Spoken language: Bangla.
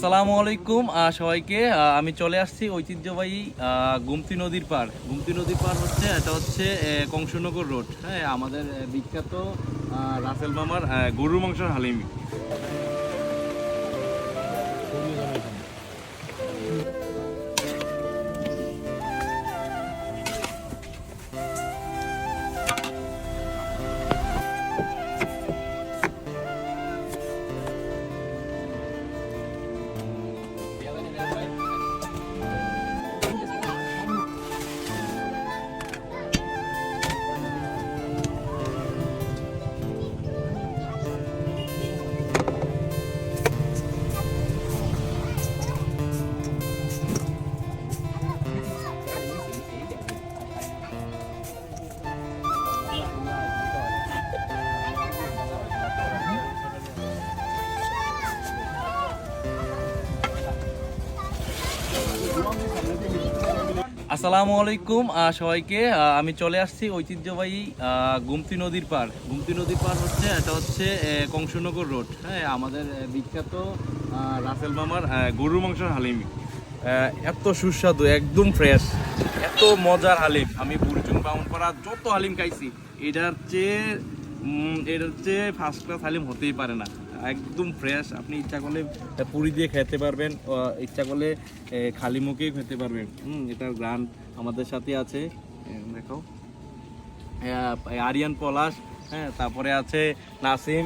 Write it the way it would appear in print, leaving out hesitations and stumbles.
আসসালামু আলাইকুম সবাইকে। আমি চলে আসছি ঐতিহ্যবাহী গুমতি নদীর পার। গুমতি নদীর পার হচ্ছে এটা হচ্ছে কংসনগর রোড। হ্যাঁ, আমাদের বিখ্যাত রাসেল মামার গরুর মাংসের হালিমি। আসসালামু আলাইকুম সবাইকে। আমি চলে আসছি ঐতিহ্যবাহী গুমতি নদীর পার। গুমতি নদীর পার হচ্ছে এটা হচ্ছে কংসনগর রোড। হ্যাঁ, আমাদের বিখ্যাত রাসেল মামার গরুর মাংসের হালিমি। এত সুস্বাদু, একদম ফ্রেশ, এত মজার হালিম আমি বুড়িচুং বামনপাড়া যত হালিম খাইছি এটার চেয়ে ফার্স্ট ক্লাস হালিম হতেই পারে না। একদম ফ্রেশ। আপনি ইচ্ছা করলে পুরি দিয়ে খেতে পারবেন, ইচ্ছা করলে খালি মুখেই খেতে পারবেন। এটার গ্রান আমাদের সাথে আছে, দেখো আরিয়ান পলাশ। হ্যাঁ, তারপরে আছে নাসিম।